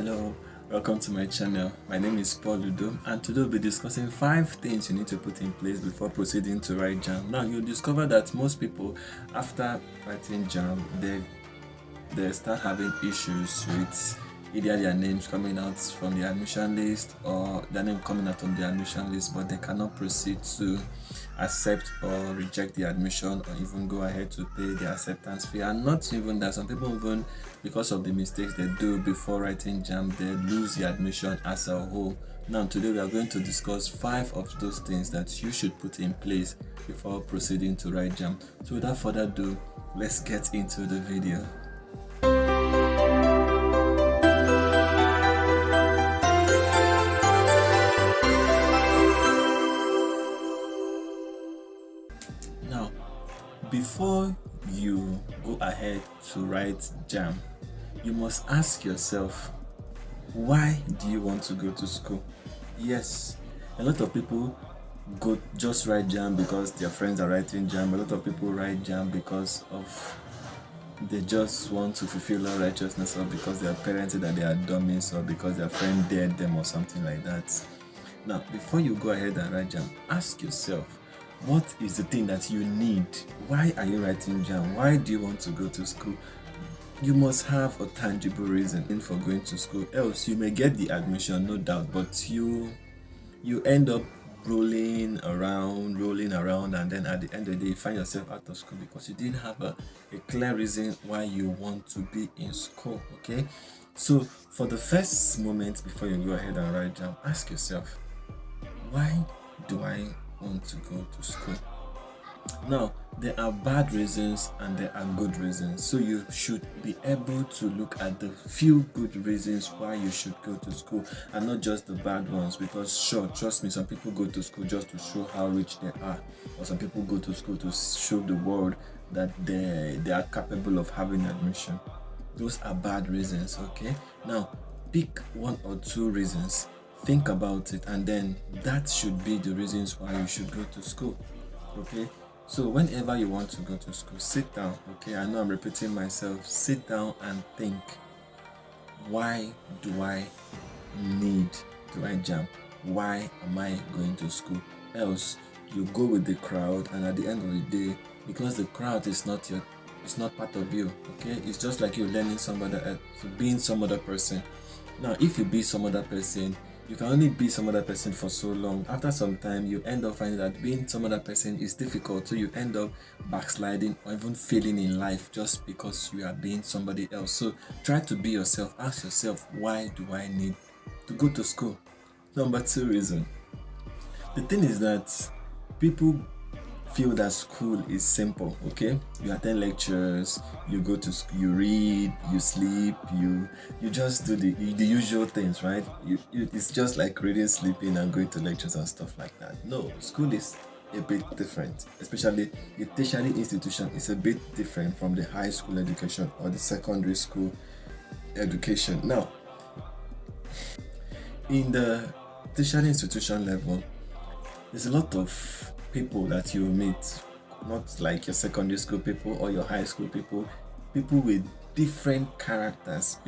Hello, welcome to my channel. My name is Paul Udom, and today we'll be discussing 5 things you need to put in place before proceeding to write JAMB. Now, you'll discover that most people, after writing JAMB, they start having issues with either their names coming out from the admission list or their name coming out on the admission list, but they cannot proceed to accept or reject the admission or even go ahead to pay the acceptance fee. And not even that, some people even, because of the mistakes they do before writing JAMB, they lose the admission as a whole. Now today we are going to discuss 5 of those things that you should put in place before proceeding to write JAMB. So without further ado, let's get into the video. Now, before you go ahead to write JAMB, you must ask yourself, why do you want to go to school? Yes, a lot of people just write JAMB because their friends are writing JAMB. A lot of people write JAMB because of they just want to fulfill all righteousness, or because their parents said that they are dummies, or because their friend dared them or something like that. Now, before you go ahead and write JAMB, ask yourself, what is the thing that you need? Why are you writing JAMB? Why do you want to go to school? You must have a tangible reason for going to school, else you may get the admission, no doubt, but you end up rolling around, and then at the end of the day you find yourself out of school because you didn't have a clear reason why you want to be in school. Okay, so for the first moment before you go ahead and write JAMB, ask yourself, why do I want to go to school? Now, there are bad reasons and there are good reasons, so you should be able to look at the few good reasons why you should go to school and not just the bad ones. Because sure, trust me, some people go to school just to show how rich they are, or some people go to school to show the world that they are capable of having admission. Those are bad reasons. Okay, now pick 1 or 2 reasons, think about it, and then that should be the reasons why you should go to school. Okay, so whenever you want to go to school, sit down. Okay, I know I'm repeating myself. Sit down and think, why do I need to write JAMB? Why am I going to school? Else you go with the crowd, and at the end of the day, because the crowd is not part of you. Okay, it's just like you learning somebody else, being some other person. Now, if you be some other person, you can only be some other person for so long. After some time, you end up finding that being some other person is difficult, so you end up backsliding or even failing in life just because you are being somebody else. So try to be yourself. Ask yourself, why do I need to go to school? Number 2 reason. The thing is that people feel that school is simple. Okay, you attend lectures, you go to school, you read, you sleep, you just do the usual things, right? It's just like reading, sleeping, and going to lectures and stuff like that. No, school is a bit different, especially the tertiary institution is a bit different from the high school education or the secondary school education. Now, in the tertiary institution level, there's a lot of people that you meet, not like your secondary school people or your high school people with different characters.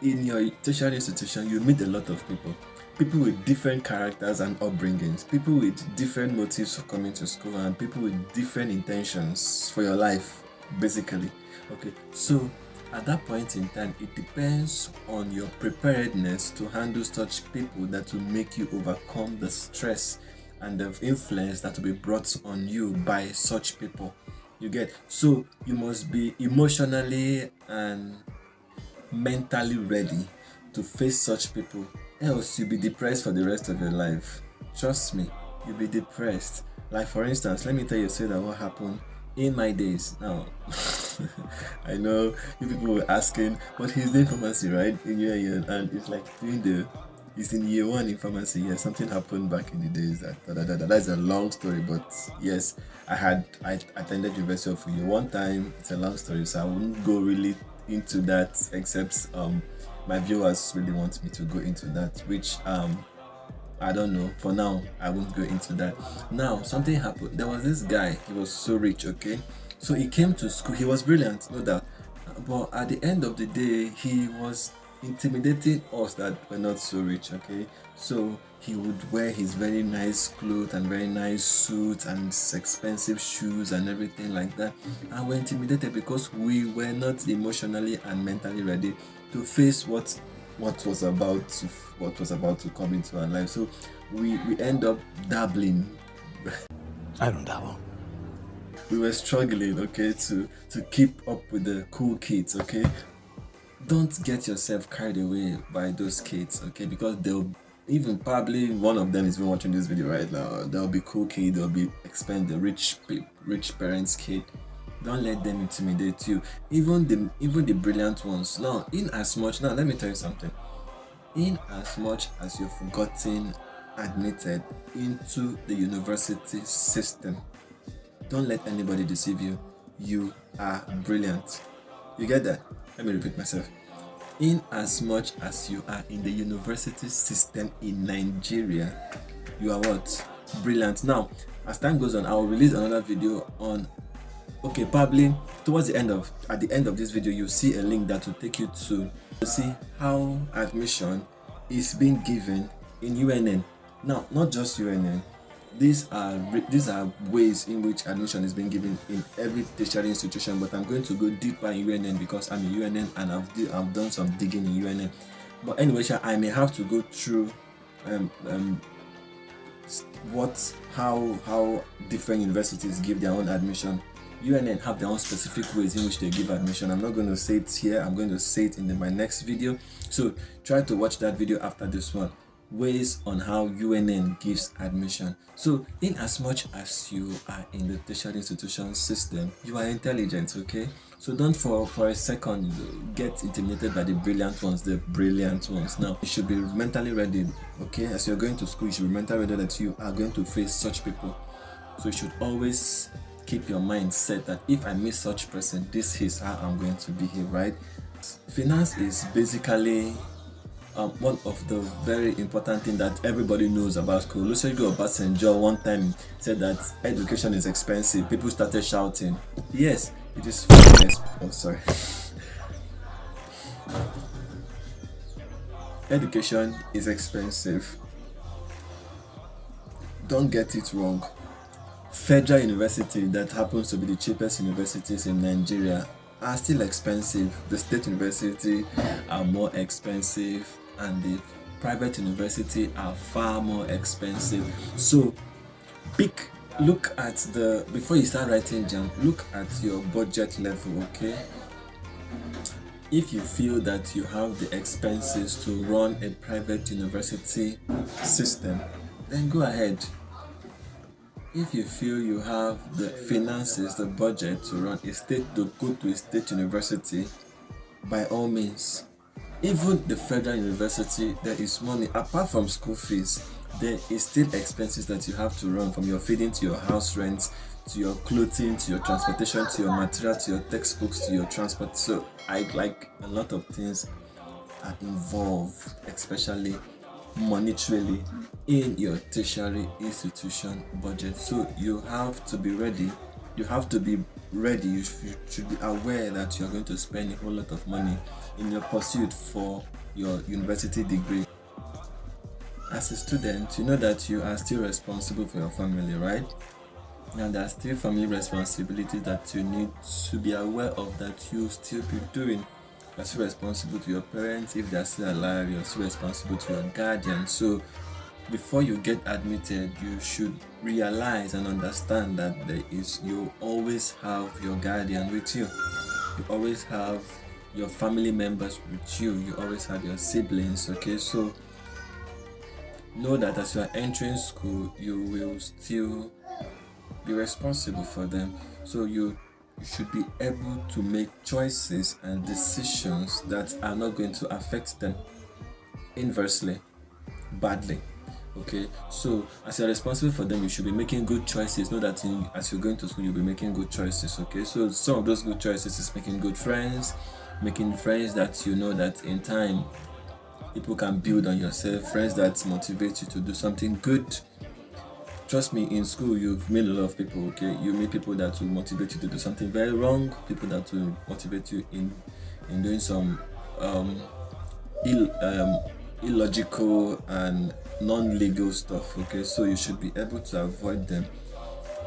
In your tertiary institution, you meet a lot of people with different characters and upbringings, people with different motives for coming to school, and people with different intentions for your life, basically. Okay, so at that point in time, it depends on your preparedness to handle such people that will make you overcome the stress and the influence that will be brought on you by such people. You get? So you must be emotionally and mentally ready to face such people, else you'll be depressed for the rest of your life. Trust me, you'll be depressed. Like, for instance, let me tell you that what happened in my days. Now, I know you people were asking, but he's doing pharmacy, right? In year, and it's like he's in year 1 in pharmacy. Yes, something happened back in the days. That's a long story, but yes, I attended University of year 1 time. It's a long story, so I won't go really into that, except my viewers really want me to go into that, which I don't know. For now, I won't go into that. Now, something happened. There was this guy. He was so rich, okay? So he came to school. He was brilliant, no doubt. But at the end of the day, he was intimidating us that we're not so rich, okay? So he would wear his very nice clothes and very nice suits and expensive shoes and everything like that. And we're intimidated because we were not emotionally and mentally ready to face what was about to come into our life. So we end up dabbling. I don't dabble. We were struggling, okay, to keep up with the cool kids, okay. Don't get yourself carried away by those kids, okay, because they'll even probably one of them is even watching this video right now. There'll be cool kid, there'll be the rich parents kid. Don't let them intimidate you. Even the brilliant ones. Now let me tell you something. In as much as you've gotten admitted into the university system, don't let anybody deceive you. You are brilliant. You get that? Let me repeat myself. In as much as you are in the university system in Nigeria, you are what? Brilliant. Now, as time goes on, I will release another video on, okay, probably towards at the end of this video, you'll see a link that will take you to see how admission is being given in UNN. Now, not just UNN. These are ways in which admission is being given in every tertiary institution, but I'm going to go deeper in UNN because I'm in UNN and I've done some digging in UNN. But anyway, I may have to go through how different universities give their own admission. UNN have their own specific ways in which they give admission. I'm not going to say it here. I'm going to say it in my next video. So try to watch that video after this one. Ways on how UNN gives admission. So in as much as you are in the tertiary institution system, you are intelligent, okay? So don't for a second get intimidated by the brilliant ones. Now you should be mentally ready, okay? As you're going to school, you should be mentally ready that you are going to face such people. So you should always keep your mind set that if I meet such person, this is how I'm going to behave, right? Finance is basically one of the very important things that everybody knows about school. Olusegun Obasanjo one time said that education is expensive. People started shouting. Yes, it is. Oh, sorry. Education is expensive. Don't get it wrong. Federal University, that happens to be the cheapest universities in Nigeria, are still expensive. The state university are more expensive, and the private university are far more expensive. So look at before you start writing JAMB, look at your budget level, okay? If you feel that you have the expenses to run a private university system, then go ahead. If you feel you have the finances, the budget to go to a state university, by all means. Even the federal university, there is money apart from school fees. There is still expenses that you have to run, from your feeding to your house rent, to your clothing, to your transportation, to your material, to your textbooks, to your transport. So a lot of things are involved, especially monetarily, in your tertiary institution budget. So you have to be ready. You should be aware that you're going to spend a whole lot of money in your pursuit for your university degree. As a student, you know that you are still responsible for your family, right? And there are still family responsibilities that you need to be aware of, that you still be doing. You're still responsible to your parents if they're still alive. You're still responsible to your guardian. So before you get admitted, you should realize and understand that you always have your guardian with you. You always have your family members with you. You always have your siblings, okay? So know that as you are entering school, you will still be responsible for them. So you should be able to make choices and decisions that are not going to affect them inversely, badly. Okay, so as you're responsible for them, you should be making good choices. Know that as you're going to school, you'll be making good choices. Okay, so some of those good choices is making good friends, making friends that you know that in time people can build on yourself, friends that motivate you to do something good. Trust me, in school you've met a lot of people, okay? You meet people that will motivate you to do something very wrong, people that will motivate you in in doing some Ill, illogical and non-legal stuff. Okay, so you should be able to avoid them.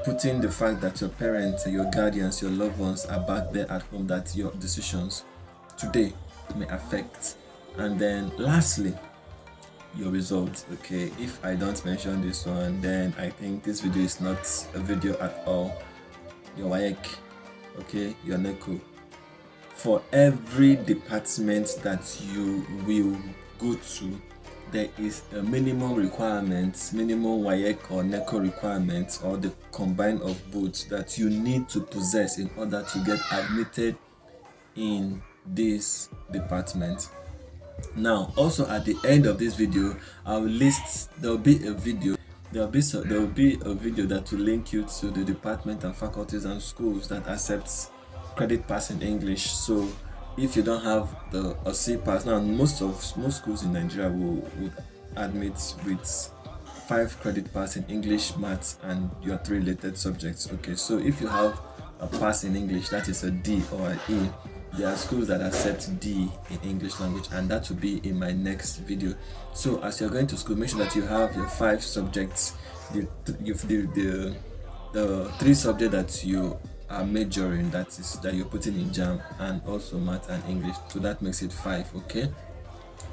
Putting the fact that your parents, your guardians, your loved ones are back there at home, that your decisions today may affect. And then lastly, your results. Okay, if I don't mention this one, then I think this video is not a video at all. Your WAEC, okay, your NECO. For every department that you will go to, there is a minimum requirement, minimum WAEC or NECO requirement, or the combine of both, that you need to possess in order to get admitted in this department. Now, also at the end of this video, I'll list, there will be a video that will link you to the department and faculties and schools that accepts credit pass in English. So if you don't have the C pass, now most schools in Nigeria would admit with 5 credit pass in English, maths, and your 3 related subjects. Okay, so if you have a pass in English, that is a D or an E, there are schools that accept D in English language, and that will be in my next video. So as you're going to school, make sure that you have your 5 subjects, the 3 subjects that you are majoring, that you're putting in JAMB, and also math and English. So that makes it 5. Okay,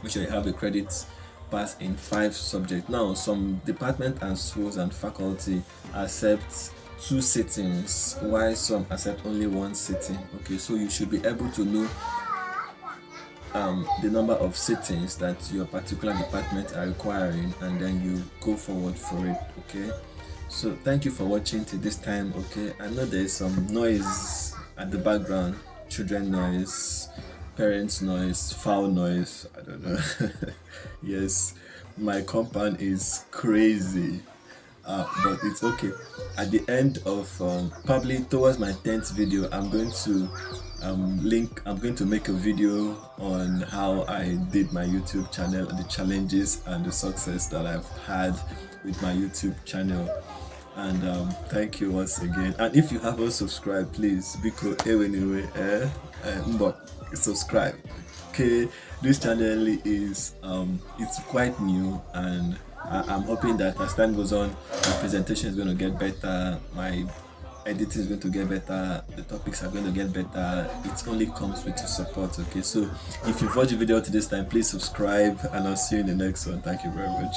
make sure you have a credit pass in 5 subjects. Now, some department and schools and faculty accept 2 sittings, while some accept only 1 sitting. Okay, so you should be able to know the number of sittings that your particular department are requiring, and then you go forward for it. Okay, so thank you for watching till this time. Okay, I know there is some noise at the background, children noise, parents noise, foul noise, I don't know. Yes, my compound is crazy, but it's okay. At the end of probably towards my 10th video, I'm going to make a video on how I did my YouTube channel, the challenges and the success that I've had with my YouTube channel. And thank you once again. And if you haven't subscribed, please subscribe. Okay, this channel is it's quite new, and I'm hoping that as time goes on, my presentation is going to get better, my editing is going to get better, the topics are going to get better. It only comes with your support. Okay, so if you've watched the video to this time, please subscribe, and I'll see you in the next one. Thank you very much.